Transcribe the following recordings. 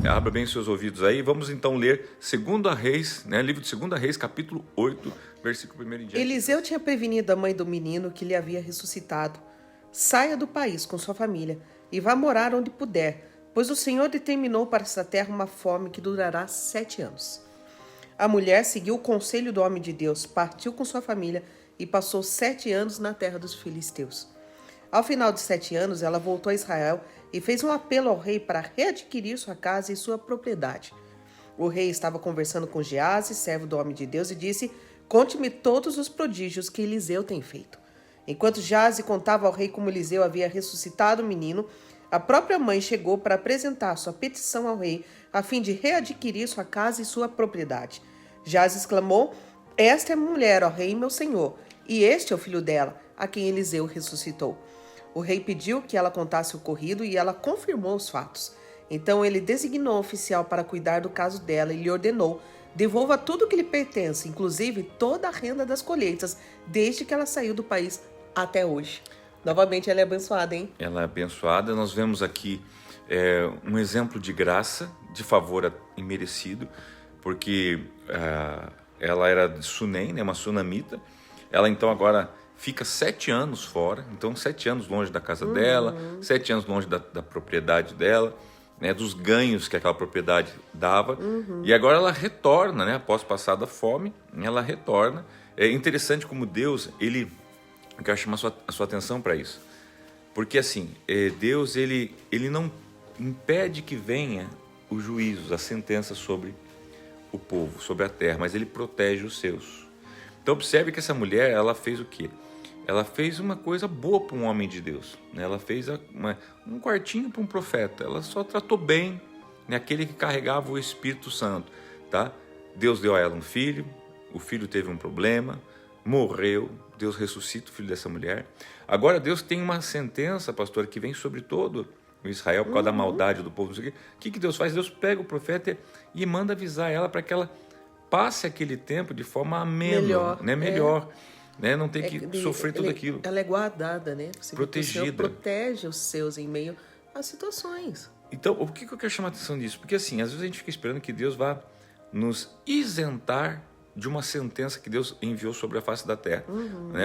Abra bem seus ouvidos aí. Vamos então ler 2 Reis, livro de 2 Reis, capítulo 8, versículo 1 em diante. Eliseu tinha prevenido a mãe do menino que lhe havia ressuscitado. Saia do país com sua família e vá morar onde puder, pois o Senhor determinou para essa terra uma fome que durará 7 anos. A mulher seguiu o conselho do homem de Deus, partiu com sua família e passou 7 anos na terra dos filisteus. Ao final de 7 anos, ela voltou a Israel e fez um apelo ao rei para readquirir sua casa e sua propriedade. O rei estava conversando com Geazi, servo do homem de Deus, e disse: "Conte-me todos os prodígios que Eliseu tem feito." Enquanto Geazi contava ao rei como Eliseu havia ressuscitado o menino, a própria mãe chegou para apresentar sua petição ao rei, a fim de readquirir sua casa e sua propriedade. Geazi exclamou: "Esta é a mulher, ó rei, meu senhor, e este é o filho dela, a quem Eliseu ressuscitou." O rei pediu que ela contasse o ocorrido e ela confirmou os fatos. Então ele designou um oficial para cuidar do caso dela e lhe ordenou: "Devolva tudo o que lhe pertence, inclusive toda a renda das colheitas, desde que ela saiu do país até hoje." Novamente ela é abençoada, hein? Ela é abençoada. Nós vemos aqui um exemplo de graça, de favor imerecido, porque ela era de Sunem, uma sunamita. Ela então agora fica 7 anos fora, então 7 anos longe da casa dela, 7 anos longe da propriedade dela, dos ganhos que aquela propriedade dava. E agora ela retorna, após passar da fome, ela retorna. É interessante como Deus, eu quero chamar a sua atenção para isso. Porque assim, Deus ele não impede que venha os juízos, a sentença sobre o povo, sobre a terra, mas ele protege os seus. Então observe que essa mulher, ela fez o quê? Ela fez uma coisa boa para um homem de Deus. Ela fez um quartinho para um profeta. Ela só tratou bem aquele que carregava o Espírito Santo. Tá? Deus deu a ela um filho, o filho teve um problema, morreu, Deus ressuscita o filho dessa mulher. Agora Deus tem uma sentença, pastor, que vem sobre todo o Israel por causa da maldade do povo. O que Deus faz? Deus pega o profeta e manda avisar ela para que ela passe aquele tempo de forma amena, melhor. Não ter que sofrer tudo aquilo. Ela é guardada, Protegida. O Senhor protege os seus em meio às situações. Então, o que eu quero chamar a atenção disso? Porque assim, às vezes a gente fica esperando que Deus vá nos isentar de uma sentença que Deus enviou sobre a face da terra.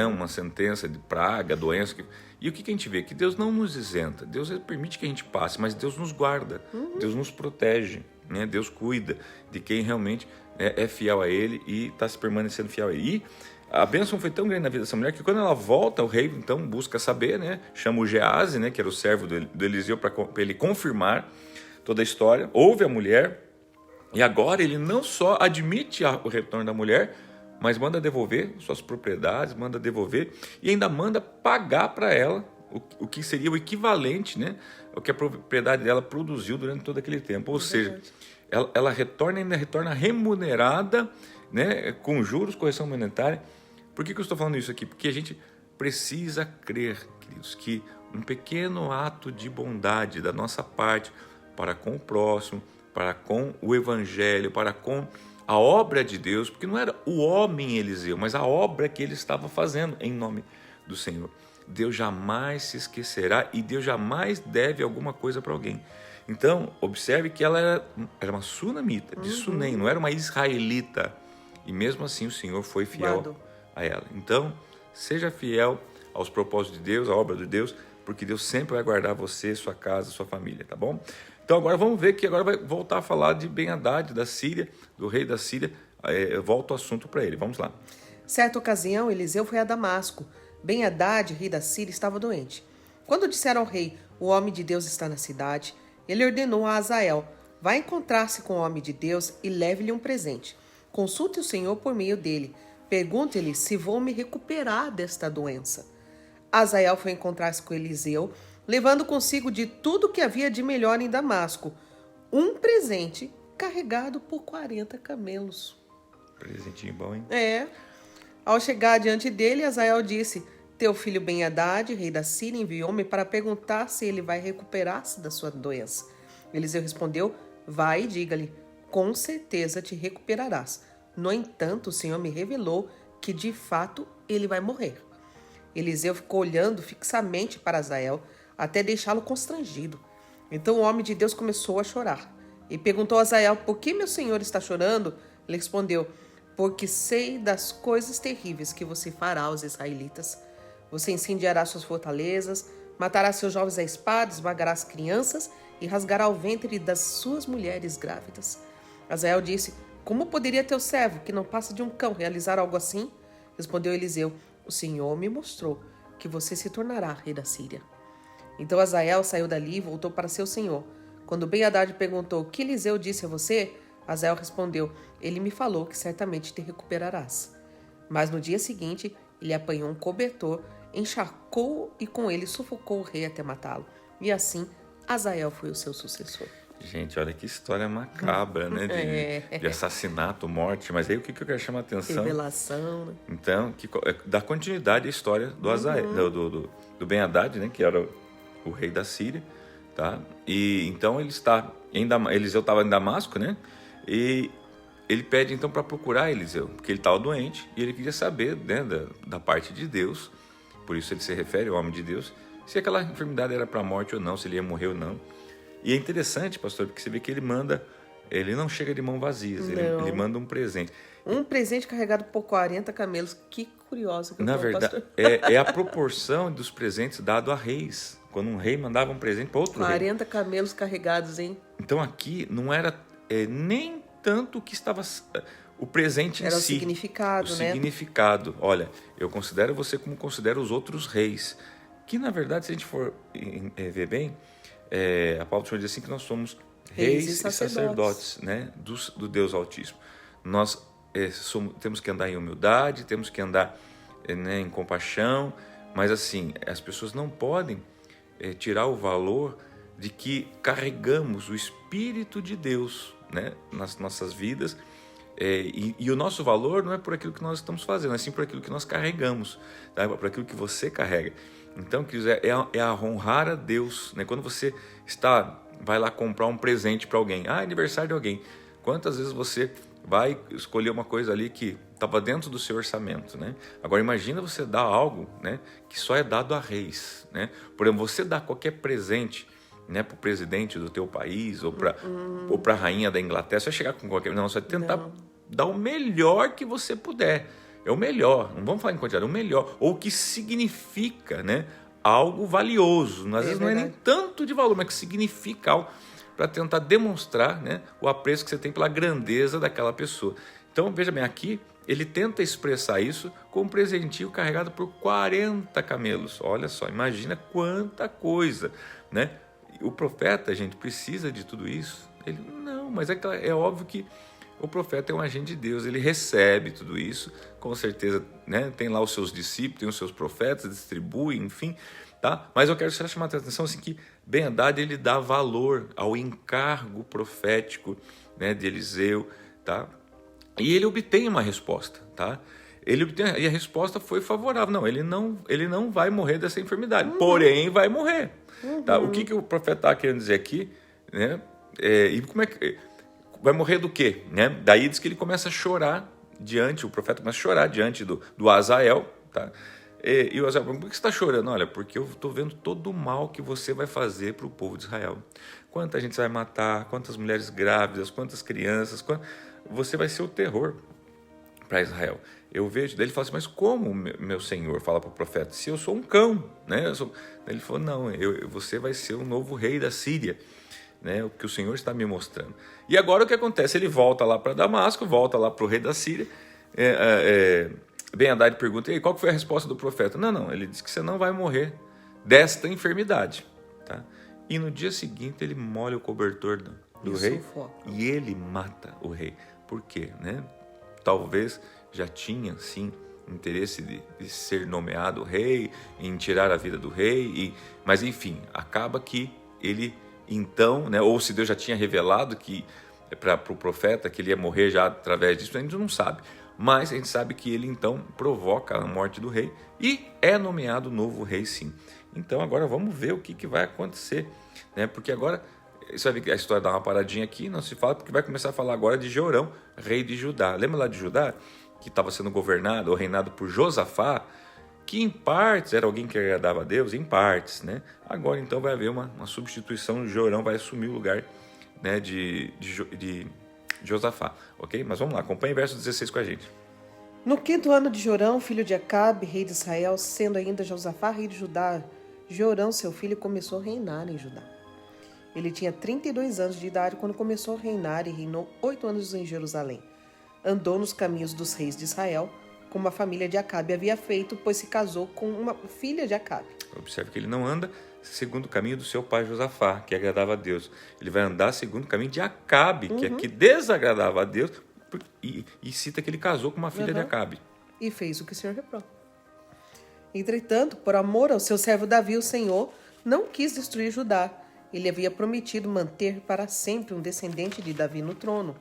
Uma sentença de praga, doença. E o que a gente vê? Que Deus não nos isenta. Deus permite que a gente passe, mas Deus nos guarda. Deus nos protege. Deus cuida de quem realmente é fiel a Ele e está se permanecendo fiel a Ele. E a bênção foi tão grande na vida dessa mulher que quando ela volta, o rei então busca saber, chama o Geazi, que era o servo do Eliseu, para ele confirmar toda a história. Ouve a mulher e agora ele não só admite o retorno da mulher, mas manda devolver suas propriedades, manda devolver e ainda manda pagar para ela o que seria o equivalente, o que a propriedade dela produziu durante todo aquele tempo. Ou seja, ela retorna, ainda retorna remunerada, com juros, correção monetária. Por que eu estou falando isso aqui? Porque a gente precisa crer, queridos, que um pequeno ato de bondade da nossa parte para com o próximo, para com o evangelho, para com a obra de Deus, porque não era o homem Eliseu, mas a obra que ele estava fazendo em nome do Senhor. Deus jamais se esquecerá e Deus jamais deve alguma coisa para alguém. Então, observe que ela era uma sunamita, de Sunem, não era uma israelita. E mesmo assim o Senhor foi fiel a ela. Então, seja fiel aos propósitos de Deus, à obra de Deus, porque Deus sempre vai guardar você, sua casa, sua família, tá bom? Então agora vamos ver que agora vai voltar a falar de Ben-Hadad, da Síria, do rei da Síria. Eu volto o assunto para ele, vamos lá. Certa ocasião, Eliseu foi a Damasco. Ben-Hadad, rei da Síria, estava doente. Quando disseram ao rei: "O homem de Deus está na cidade", ele ordenou a Azael: "Vá encontrar-se com o homem de Deus e leve-lhe um presente. Consulte o Senhor por meio dele. Pergunte-lhe se vou me recuperar desta doença." Azael foi encontrar-se com Eliseu, levando consigo de tudo que havia de melhor em Damasco, um presente carregado por 40 camelos. Presentinho bom, hein? Ao chegar diante dele, Azael disse: "Teu filho Ben-Hadad, rei da Síria, enviou-me para perguntar se ele vai recuperar-se da sua doença." Eliseu respondeu: "Vai e diga-lhe, com certeza te recuperarás. No entanto, o Senhor me revelou que de fato ele vai morrer." Eliseu ficou olhando fixamente para Azael até deixá-lo constrangido. Então o homem de Deus começou a chorar e perguntou a Azael: por que meu senhor está chorando? Ele respondeu: porque sei das coisas terríveis que você fará aos israelitas. Você incendiará suas fortalezas, matará seus jovens à espada, esmagará as crianças e rasgará o ventre das suas mulheres grávidas. Azael disse: como poderia teu servo, que não passa de um cão, realizar algo assim? Respondeu Eliseu: o Senhor me mostrou que você se tornará rei da Síria. Então Azael saiu dali e voltou para seu senhor. Quando Ben-Hadad perguntou: o que Eliseu disse a você? Azael respondeu: ele me falou que certamente te recuperarás. Mas no dia seguinte, ele apanhou um cobertor, encharcou e com ele sufocou o rei até matá-lo. E assim, Azael foi o seu sucessor. Gente, olha que história macabra, né? De assassinato, morte. Mas aí o que eu quero chamar a atenção? Revelação, né? Então, dá continuidade à história do Azael, do Ben-Hadad, né? Que era o rei da Síria, tá? E então Eliseu estava em Damasco, né? E ele pede então para procurar Eliseu, porque ele estava doente e ele queria saber, né, da parte de Deus. Por isso ele se refere ao homem de Deus, se aquela enfermidade era para a morte ou não, se ele ia morrer ou não. E é interessante, pastor, porque você vê que ele não chega de mão vazias, ele manda um presente. Um presente carregado por 40 camelos. Que curioso que eu Na tô, verdade, pastor. é a proporção dos presentes dado a reis. Quando um rei mandava um presente para outro rei. 40 camelos carregados, hein? Então aqui não era nem tanto o que estava... O presente em si. Era o significado, né? O significado. Olha, eu considero você como considero os outros reis. Que, na verdade, se a gente for ver bem, a palavra do Senhor diz assim que nós somos reis e sacerdotes, né? Do Deus Altíssimo. Nós temos que andar em humildade, temos que andar em compaixão, mas assim, as pessoas não podem tirar o valor de que carregamos o Espírito de Deus, né, nas nossas vidas. E o nosso valor não é por aquilo que nós estamos fazendo, é sim por aquilo que nós carregamos, tá? Por aquilo que você carrega. Então, queridos, é a honrar a Deus, né? Quando você vai lá comprar um presente para alguém, aniversário de alguém, quantas vezes você vai escolher uma coisa ali que estava dentro do seu orçamento, né? Agora imagina você dar algo, né, que só é dado a reis, né? Por exemplo, você dá qualquer presente, né, para o presidente do teu país ou para a rainha da Inglaterra, você vai chegar com qualquer... Não, você vai tentar dar o melhor que você puder. É o melhor, não vamos falar em quantidade, é o melhor. Ou o que significa, né, algo valioso. Às vezes não é nem tanto de valor, mas que significa algo para tentar demonstrar, né, o apreço que você tem pela grandeza daquela pessoa. Então, veja bem, aqui ele tenta expressar isso com um presentinho carregado por 40 camelos. Olha só, imagina quanta coisa, né? O profeta, gente, precisa de tudo isso? Ele não, mas é óbvio que o profeta é um agente de Deus, ele recebe tudo isso, com certeza, né? Tem lá os seus discípulos, tem os seus profetas, distribui, enfim, tá? Mas eu quero chamar a atenção assim, que Ben-Hadad, ele dá valor ao encargo profético, né, de Eliseu, tá? E ele obtém uma resposta, tá? E a resposta foi favorável. Não, ele não vai morrer dessa enfermidade, porém vai morrer. Tá? O que o profeta está querendo dizer aqui, né? E como é que vai morrer do quê, né? Daí diz que ele começa a chorar o profeta começa a chorar diante do Azael, tá? E o Azael, por que você está chorando? Olha, porque eu estou vendo todo o mal que você vai fazer para o povo de Israel. Quanta gente você vai matar, quantas mulheres grávidas, quantas crianças, você vai ser o terror para Israel. Eu vejo, daí ele fala assim, mas como, meu senhor, fala para o profeta, se eu sou um cão, né? Ele falou, não, você vai ser o novo rei da Síria, né? O que o Senhor está me mostrando. E agora o que acontece? Ele volta lá para Damasco, volta lá para o rei da Síria, Ben-Hadad pergunta, e aí, qual foi a resposta do profeta? Não, ele disse que você não vai morrer desta enfermidade, tá? E no dia seguinte ele molha o cobertor do rei e ele mata o rei. Por quê, né? Talvez já tinha, sim, interesse de ser nomeado rei, em tirar a vida do rei, mas enfim, acaba que ele então, né, ou se Deus já tinha revelado que para o profeta que ele ia morrer já através disso, a gente não sabe, mas a gente sabe que ele então provoca a morte do rei e é nomeado novo rei, sim. Então agora vamos ver o que vai acontecer, né? Porque agora você vai ver que a história dá uma paradinha aqui, não se fala, porque vai começar a falar agora de Jeorão, rei de Judá. Lembra lá de Judá, que estava sendo governado ou reinado por Josafá? que em partes era alguém que agradava a Deus, em partes, né? Agora então vai haver uma substituição, Jorão vai assumir o lugar, né, de Josafá, ok? Mas vamos lá, acompanhe verso 16 com a gente. No 5º ano de Jorão, filho de Acabe, rei de Israel, sendo ainda Josafá rei de Judá, Jorão, seu filho, começou a reinar em Judá. Ele tinha 32 anos de idade quando começou a reinar e reinou 8 anos em Jerusalém. Andou nos caminhos dos reis de Israel, como a família de Acabe havia feito, pois se casou com uma filha de Acabe. Observe que ele não anda segundo o caminho do seu pai Josafá, que agradava a Deus. Ele vai andar segundo o caminho de Acabe, que é que desagradava a Deus, e cita que ele casou com uma filha de Acabe. E fez o que o Senhor reprova. Entretanto, por amor ao seu servo Davi, o Senhor não quis destruir Judá. Ele havia prometido manter para sempre um descendente de Davi no trono.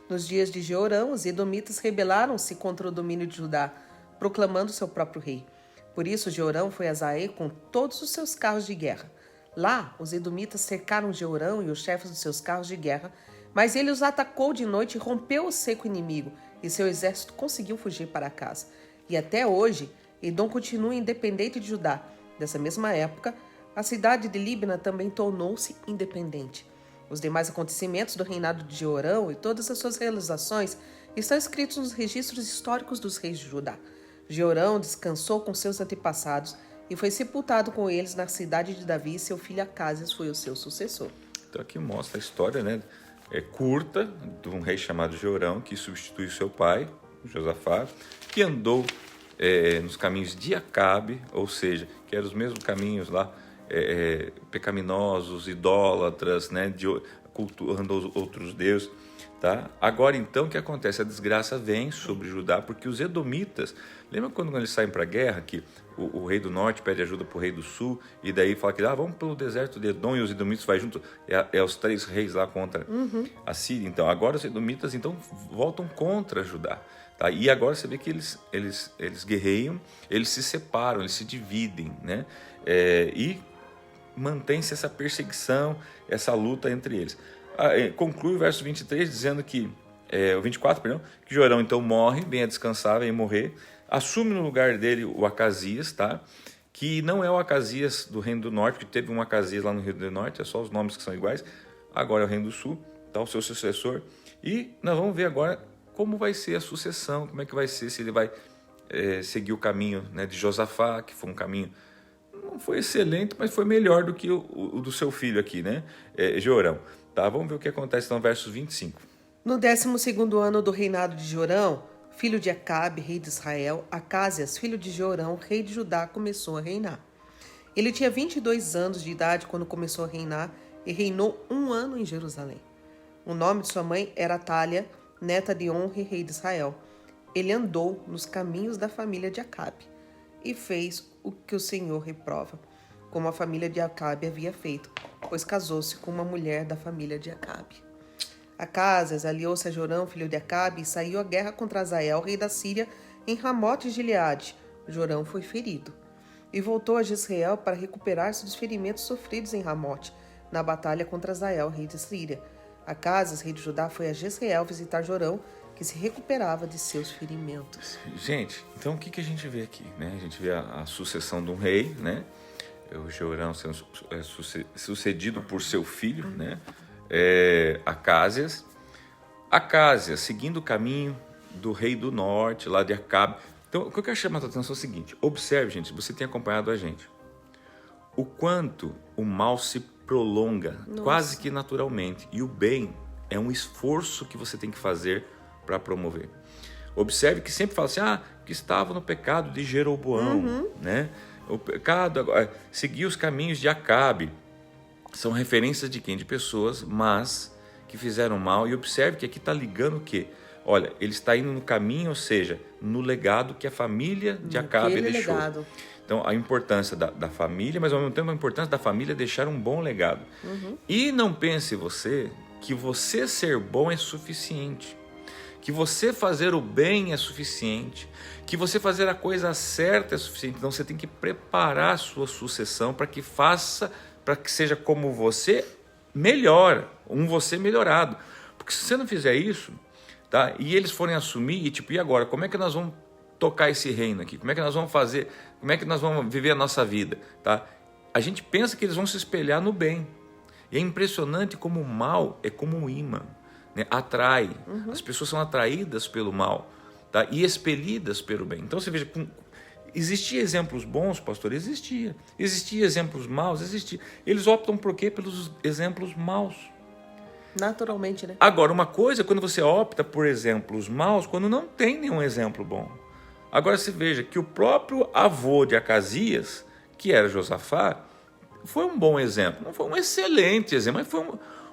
Nos dias de Jeorão, os edomitas rebelaram-se contra o domínio de Judá, proclamando seu próprio rei. Por isso, Jeorão foi a Zaê com todos os seus carros de guerra. Lá, os edomitas cercaram Jeorão e os chefes dos seus carros de guerra, mas ele os atacou de noite e rompeu o cerco inimigo, e seu exército conseguiu fugir para casa. E até hoje, Edom continua independente de Judá. Nessa mesma época, a cidade de Líbna também tornou-se independente. Os demais acontecimentos do reinado de Jeorão e todas as suas realizações estão escritos nos registros históricos dos reis de Judá. Jeorão descansou com seus antepassados e foi sepultado com eles na cidade de Davi, e seu filho Acázias foi o seu sucessor. Então aqui mostra a história, né, curta de um rei chamado Jeorão, que substitui seu pai, Josafá, que andou nos caminhos de Acabe, ou seja, que eram os mesmos caminhos lá, pecaminosos, idólatras, né, cultuando outros deuses, tá? Agora então o que acontece? A desgraça vem sobre Judá, porque os edomitas, lembra quando eles saem para a guerra, que o rei do norte pede ajuda para o rei do sul, e daí fala que vamos pelo deserto de Edom, e os edomitas vai junto, os 3 reis lá contra a Síria. Então agora os edomitas então voltam contra Judá, tá? E agora você vê que eles guerreiam, eles se separam, eles se dividem, né? E mantém-se essa perseguição, essa luta entre eles. Conclui o verso 23 dizendo que, o 24, perdão, que Jorão então morre, vem a descansar, vem morrer, assume no lugar dele o Acasias, tá? Que não é o Acasias do Reino do Norte, porque teve um Acasias lá no Reino do Norte, é só os nomes que são iguais, agora é o Reino do Sul, tá? O seu sucessor, e nós vamos ver agora como vai ser a sucessão, como é que vai ser, se ele vai seguir o caminho, né, de Josafá, que foi um caminho, não foi excelente, mas foi melhor do que o do seu filho aqui, né, Jorão. Tá, vamos ver o que acontece então no verso 25. No 12º ano do reinado de Jorão, filho de Acabe, rei de Israel, Acázias, filho de Jorão, rei de Judá, começou a reinar. Ele tinha 22 anos de idade quando começou a reinar e reinou 1 ano em Jerusalém. O nome de sua mãe era Atália, neta de Onre, rei de Israel. Ele andou nos caminhos da família de Acabe e fez o que o Senhor reprova, como a família de Acabe havia feito, pois casou-se com uma mulher da família de Acabe. Acázias aliou-se a Jorão, filho de Acabe, e saiu à guerra contra Azael, rei da Síria, em Ramote de Gileade. Jorão foi ferido e voltou a Jezreel para recuperar-se dos ferimentos sofridos em Ramote, na batalha contra Azael, rei da Síria. Acázias, rei de Judá, foi a Jezreel visitar Jorão, que se recuperava de seus ferimentos. Gente, então o que a gente vê aqui, né? A gente vê a sucessão de um rei, né? O Jorão sendo sucedido por seu filho, né? Acázias, seguindo o caminho do rei do norte, lá de Acabe. Então, o que eu quero chamar a atenção é o seguinte: observe, gente, você tem acompanhado a gente, o quanto o mal se prolonga, quase que naturalmente, e o bem é um esforço que você tem que fazer para promover. Observe que sempre fala assim, que estava no pecado de Jeroboão, né? O pecado, seguir os caminhos de Acabe, são referências de quem? De pessoas, mas que fizeram mal. E observe que aqui está ligando o quê? Olha, ele está indo no caminho, ou seja, no legado que a família de Acabe deixou. Legado. Então, a importância da família, mas ao mesmo tempo a importância da família deixar um bom legado. E não pense você que você ser bom é suficiente, que você fazer o bem é suficiente, que você fazer a coisa certa é suficiente. Então, você tem que preparar a sua sucessão para que seja como você, melhor, você melhorado. Porque se você não fizer isso, tá? E eles forem assumir, e agora, como é que nós vamos tocar esse reino aqui? Como é que nós vamos fazer? Como é que nós vamos viver a nossa vida? Tá? A gente pensa que eles vão se espelhar no bem. E é impressionante como o mal é como um imã, né? Atrai. As pessoas são atraídas pelo mal, tá? E expelidas pelo bem. Então você veja, existia exemplos bons, pastor? Existia. Existia exemplos maus? Existia. Eles optam por quê? Pelos exemplos maus. Naturalmente, né? Agora, uma coisa é quando você opta por exemplos maus, quando não tem nenhum exemplo bom. Agora você veja que o próprio avô de Acasias, que era Josafá, foi um bom exemplo. Não foi um excelente exemplo, mas foi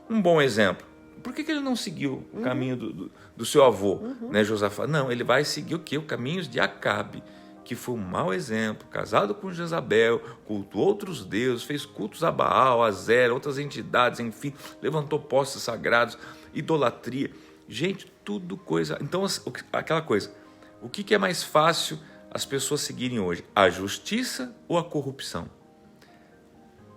um bom exemplo. Por que ele não seguiu o caminho do seu avô, né, Josafá? Não, ele vai seguir o quê? O caminho de Acabe, que foi um mau exemplo, casado com Jezabel, cultuou outros deuses, fez cultos a Baal, a Zera, outras entidades, enfim, levantou postes sagrados, idolatria. Gente, tudo coisa... Então, aquela coisa, o que é mais fácil as pessoas seguirem hoje? A justiça ou a corrupção?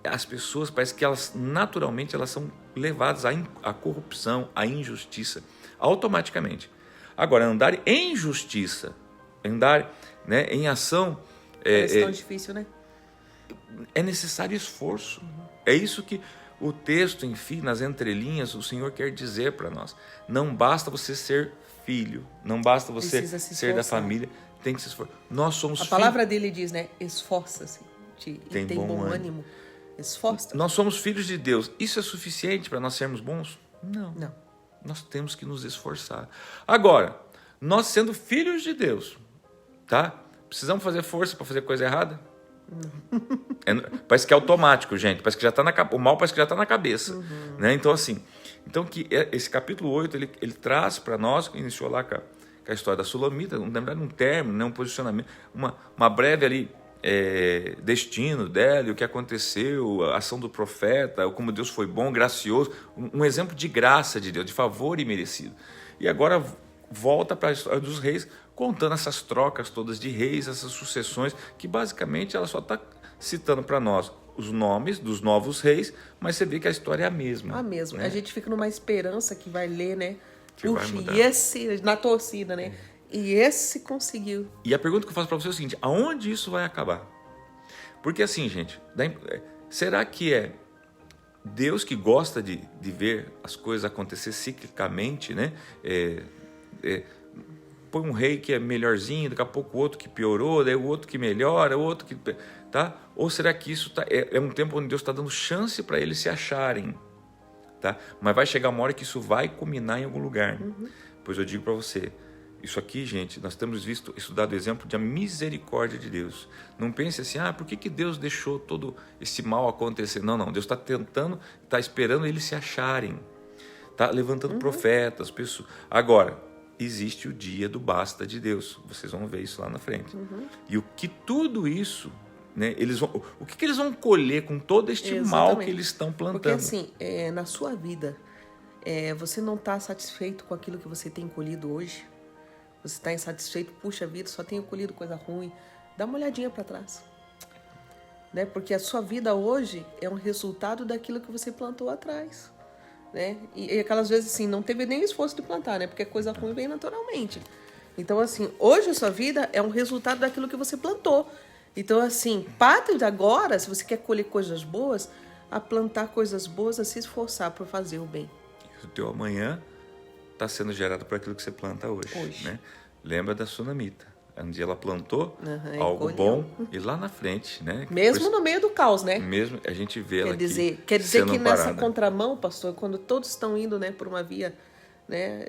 As pessoas, parece que elas, naturalmente, elas são levadas à corrupção, à injustiça, automaticamente. Agora, andar em justiça, andar, né, em ação... Parece tão difícil, né? É necessário esforço. É isso que o texto, enfim, nas entrelinhas, o Senhor quer dizer para nós. Não basta você ser filho, não basta você ser da família, tem que se esforçar. Nós somos filhos. A palavra dele diz, né? Esforça-se e tem bom ânimo. Esforça. Nós somos filhos de Deus. Isso é suficiente para nós sermos bons? Não. Nós temos que nos esforçar. Agora, nós sendo filhos de Deus, tá? Precisamos fazer força para fazer coisa errada? Parece que é automático, gente. Parece que já tá o mal parece que já está na cabeça. Né? Então, assim, esse capítulo 8, ele traz para nós, iniciou lá com a história da Sulamita, na verdade, um término, né? Um posicionamento, uma breve ali, destino dela, o que aconteceu, a ação do profeta, como Deus foi bom, gracioso, um exemplo de graça de Deus, de favor imerecido. E agora volta para a história dos reis, contando essas trocas todas de reis, essas sucessões, que basicamente ela só está citando para nós os nomes dos novos reis, mas você vê que a história é a mesma. A mesma. Né? A gente fica numa esperança que vai ler, né? Puxa, e esse, na torcida, né? E esse conseguiu. E a pergunta que eu faço para você é o seguinte: aonde isso vai acabar? Porque assim, gente, será que é Deus que gosta de ver as coisas acontecer ciclicamente, né? Põe um rei que é melhorzinho, daqui a pouco o outro que piorou, daí o outro que melhora, o outro que... Tá? Ou será que isso é um tempo onde Deus está dando chance para eles se acharem? Tá? Mas vai chegar uma hora que isso vai culminar em algum lugar. Pois eu digo para você, isso aqui, gente, nós temos estudado o exemplo da misericórdia de Deus. Não pense assim, por que Deus deixou todo esse mal acontecer? Não, Deus está tentando, está esperando eles se acharem. Está levantando profetas, pessoas. Agora, existe o dia do basta de Deus. Vocês vão ver isso lá na frente. E o que tudo isso, né, o que eles vão colher com todo este mal que eles estão plantando? Porque assim, na sua vida, você não está satisfeito com aquilo que você tem colhido hoje? Você está insatisfeito? Puxa vida, só tenho colhido coisa ruim. Dá uma olhadinha para trás. Né? Porque a sua vida hoje é um resultado daquilo que você plantou atrás. Né? E aquelas vezes assim, não teve nem esforço de plantar, né? Porque coisa ruim vem naturalmente. Então assim, hoje a sua vida é um resultado daquilo que você plantou. Então assim, parte de agora, se você quer colher coisas boas, a plantar coisas boas, a se esforçar por fazer o bem. O teu amanhã está sendo gerado por aquilo que você planta hoje. Né? Lembra da Sunamita. Um dia ela plantou algo bom e lá na frente, né? Mesmo no meio do caos, né? Mesmo a gente vê ela Quer dizer que nessa contramão, pastor, quando todos estão indo, né, por uma via, né,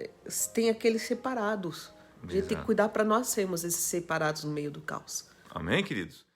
tem aqueles separados. A gente tem que cuidar para nós sermos esses separados no meio do caos. Amém, queridos?